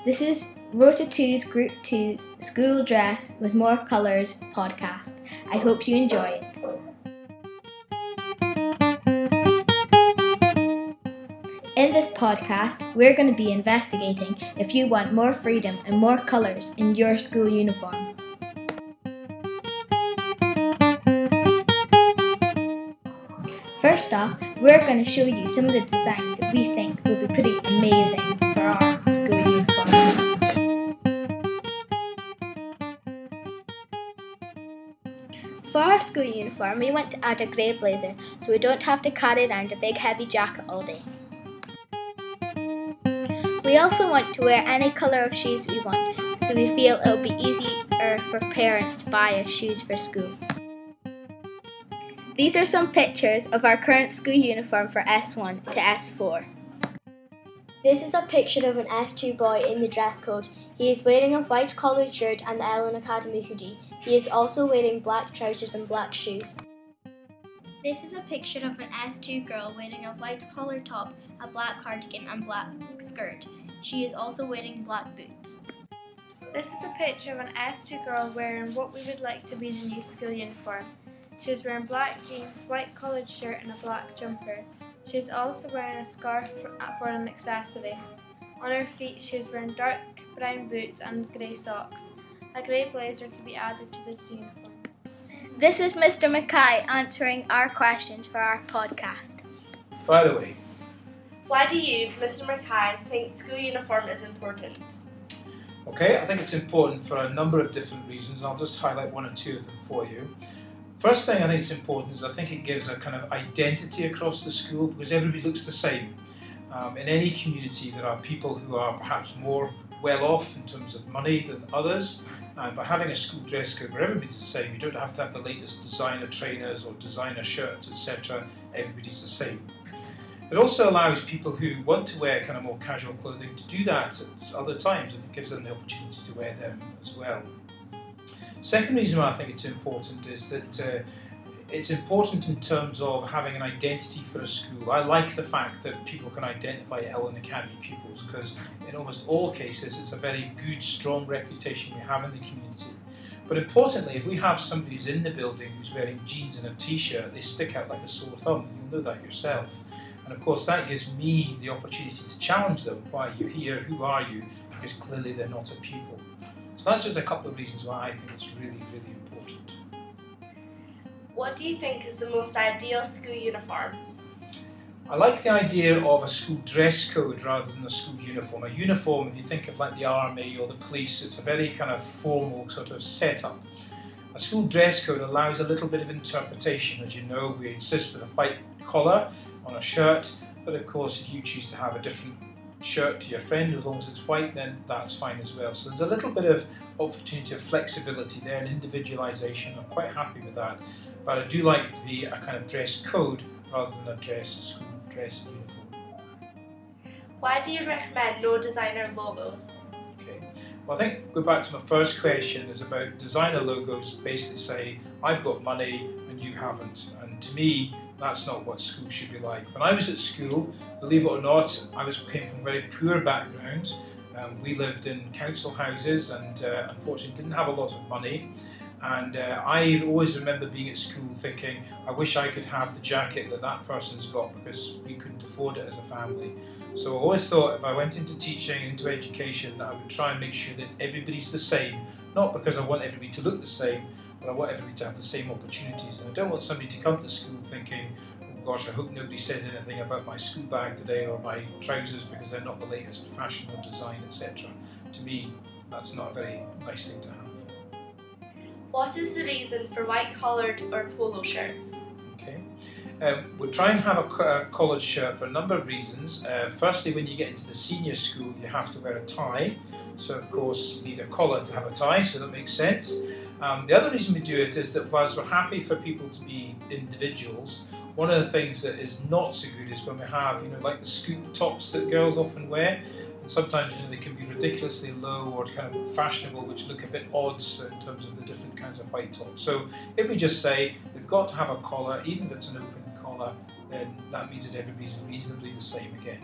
This is Rota 2's Group 2's School Dress with More Colours podcast. I hope you enjoy it. In this podcast, we're going to be investigating if you want more freedom and more colours in your school uniform. First off, we're going to show you some of the designs that we think will be pretty amazing for our school uniform. For our school uniform, we want to add a grey blazer so we don't have to carry around a big heavy jacket all day. We also want to wear any colour of shoes we want, so we feel it will be easier for parents to buy us shoes for school. These are some pictures of our current school uniform for S1 to S4. This is a picture of an S2 boy in the dress code. He is wearing a white collared shirt and the Ellon Academy hoodie. He is also wearing black trousers and black shoes. This is a picture of an S2 girl wearing a white collared top, a black cardigan and black skirt. She is also wearing black boots. This is a picture of an S2 girl wearing what we would like to be the new school uniform. She is wearing black jeans, white collared shirt and a black jumper. She is also wearing a scarf for an accessory. On her feet she is wearing dark brown boots and grey socks. A grey blazer could be added to this uniform. This is Mr. Mackay answering our questions for our podcast. Fire away. Why do you, Mr. Mackay, think school uniform is important? Okay, I think it's important for a number of different reasons. I'll just highlight one or two of them for you. First thing I think it's important is I think it gives a kind of identity across the school because everybody looks the same. In any community there are people who are perhaps more well off in terms of money than others, but having a school dress code where everybody's the same, you don't have to have the latest designer trainers or designer shirts, etc. Everybody's the same. It also allows people who want to wear kind of more casual clothing to do that at other times, and it gives them the opportunity to wear them as well. Second reason why I think it's important is that it's important in terms of having an identity for a school. I like the fact that people can identify Ellon Academy pupils because in almost all cases it's a very good, strong reputation we have in the community. But importantly, if we have somebody who's in the building who's wearing jeans and a t-shirt, they stick out like a sore thumb. You'll know that yourself. And of course that gives me the opportunity to challenge them. Why are you here? Who are you? Because clearly they're not a pupil. So that's just a couple of reasons why I think it's really, really important. What do you think is the most ideal school uniform? I like the idea of a school dress code rather than a school uniform. A uniform, if you think of like the army or the police, it's a very kind of formal sort of setup. A school dress code allows a little bit of interpretation. As you know, we insist with a white collar on a shirt, but of course if you choose to have a different shirt to your friend, as long as it's white, then that's fine as well. So there's a little bit of opportunity of flexibility there and individualisation. I'm quite happy with that, but I do like it to be a kind of dress code rather than a school dress uniform. Why do you recommend no designer logos? Okay, well I think go back to my first question is about designer logos. Basically say I've got money and you haven't, and to me that's not what school should be like. When I was at school, believe it or not, I came from a very poor background. We lived in council houses and unfortunately didn't have a lot of money. And I always remember being at school thinking, I wish I could have the jacket that that person's got because we couldn't afford it as a family. So I always thought if I went into teaching, into education, I would try and make sure that everybody's the same, not because I want everybody to look the same, but I want everybody to have the same opportunities. And I don't want somebody to come to school thinking, oh gosh, I hope nobody says anything about my school bag today or my trousers because they're not the latest fashion or design, etc. To me, that's not a very nice thing to have. What is the reason for white collared or polo shirts? Okay, we'll try and have a collared shirt for a number of reasons. Firstly, when you get into the senior school, you have to wear a tie. So of course, you need a collar to have a tie, so that makes sense. The other reason we do it is that whilst we're happy for people to be individuals, one of the things that is not so good is when we have, like the scoop tops that girls often wear. And sometimes, they can be ridiculously low or kind of fashionable, which look a bit odd in terms of the different kinds of white tops. So if we just say they've got to have a collar, even if it's an open collar, then that means that everybody's reasonably the same again.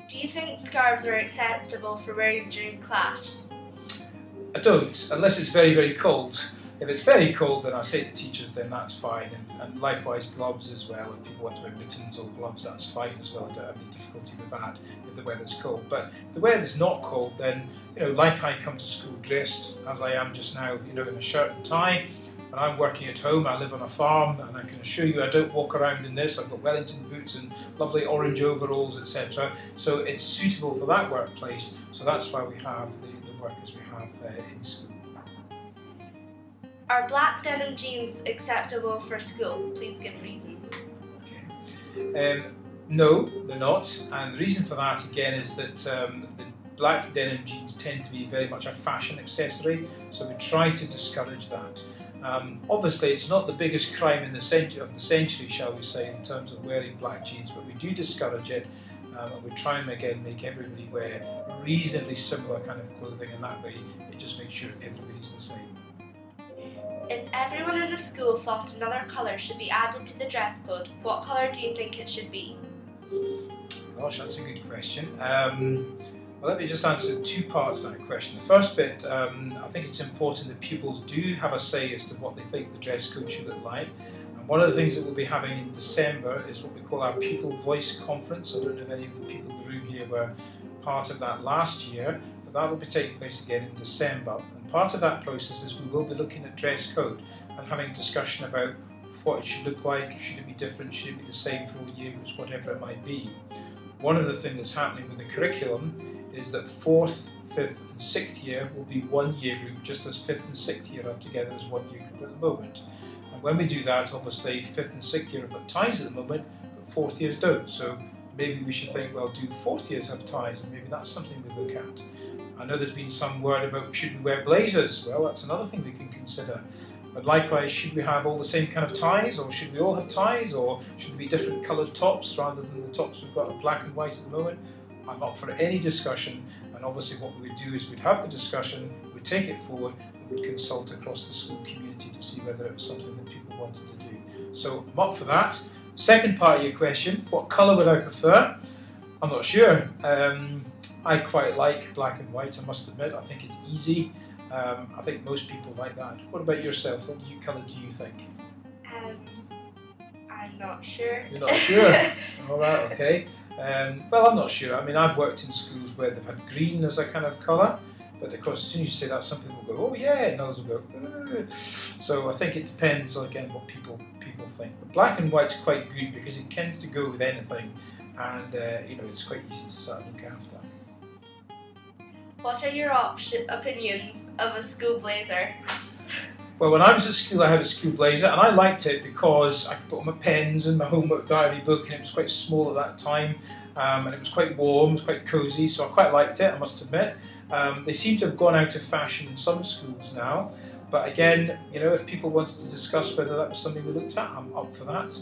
Do Do you think scarves are acceptable for wearing during class? I don't, unless it's very, very cold. If it's very cold, then I say to teachers, then that's fine, and likewise gloves as well. If people want to wear mittens or gloves, that's fine as well. I don't have any difficulty with that if the weather's cold. But if the weather's not cold, then, like I come to school dressed as I am just now, in a shirt and tie. When I'm working at home, I live on a farm, and I can assure you I don't walk around in this. I've got Wellington boots and lovely orange overalls, etc. So it's suitable for that workplace. So that's why we have the workers we have in school. Are black denim jeans acceptable for school? Please give reasons. Okay. No, they're not, and the reason for that again is that the black denim jeans tend to be very much a fashion accessory, so we try to discourage that. Obviously, it's not the biggest crime in the century, shall we say, in terms of wearing black jeans, but we do discourage it, and we try and again make everybody wear reasonably similar kind of clothing, and that way it just makes sure everybody's the same. If everyone in the school thought another colour should be added to the dress code, what colour do you think it should be? Gosh, that's a good question. Well, let me just answer two parts of that question. The first bit, I think it's important that pupils do have a say as to what they think the dress code should look like. And one of the things that we'll be having in December is what we call our Pupil Voice Conference. I don't know if any of the people in the room here were part of that last year, but that will be taking place again in December. And part of that process is we will be looking at dress code and having a discussion about what it should look like, should it be different, should it be the same for all year groups, whatever it might be. One of the things that's happening with the curriculum is that 4th, 5th and 6th year will be one year group, just as 5th and 6th year are together as one year group at the moment. And when we do that, obviously 5th and 6th year have got ties at the moment, but 4th years don't. So maybe we should think, well, do 4th years have ties? And maybe that's something we look at. I know there's been some word about should we wear blazers? Well, that's another thing we can consider. But likewise, should we have all the same kind of ties, or should we all have ties, or should there be different coloured tops rather than the tops we've got black and white at the moment? I'm up for any discussion, and obviously what we would do is we'd have the discussion, we'd take it forward, and we'd consult across the school community to see whether it was something that people wanted to do. So I'm up for that. Second part of your question, what colour would I prefer? I'm not sure. I quite like black and white, I must admit. I think it's easy. I think most people like that. What about yourself? What colour do you think? I'm not sure. You're not sure? Alright, okay. Well, I'm not sure. I mean, I've worked in schools where they've had green as a kind of colour, but of course as soon as you say that, some people go, oh yeah, and others will go, so I think it depends on, again, what people think. But black and white's quite good because it tends to go with anything, and it's quite easy to sort of look after. What are your opinions of a school blazer? Well, when I was at school, I had a school blazer, and I liked it because I could put on my pens and my homework diary book, and it was quite small at that time, and it was quite warm, it was quite cosy, so I quite liked it, I must admit. They seem to have gone out of fashion in some schools now, but again, if people wanted to discuss whether that was something we looked at, I'm up for that.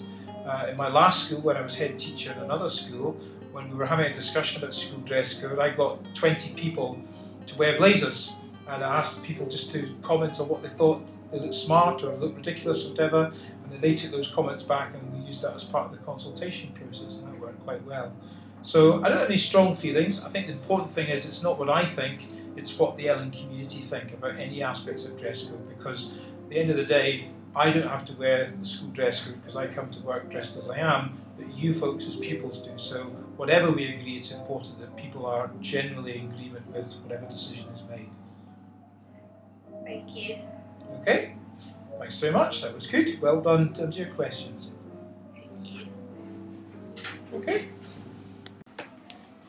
In my last school, when I was head teacher in another school, when we were having a discussion about school dress code, I got 20 people to wear blazers. And I asked people just to comment on what they thought they looked smart or looked ridiculous or whatever, and then they took those comments back and we used that as part of the consultation process, and that worked quite well. So I don't have any strong feelings. I think the important thing is it's not what I think, it's what the Ellon community think about any aspects of dress code, because at the end of the day, I don't have to wear the school dress code because I come to work dressed as I am, but you folks as pupils do. So whatever we agree, it's important that people are generally in agreement with whatever decision is made. Thank you. Okay, thanks very much, that was good. Well done in terms of your questions. Thank you. Okay.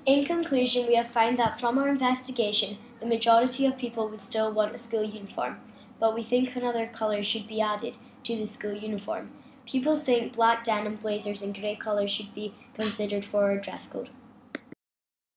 In conclusion, we have found that from our investigation, the majority of people would still want a school uniform, but we think another colour should be added to the school uniform. People think black denim blazers and grey colours should be considered for our dress code.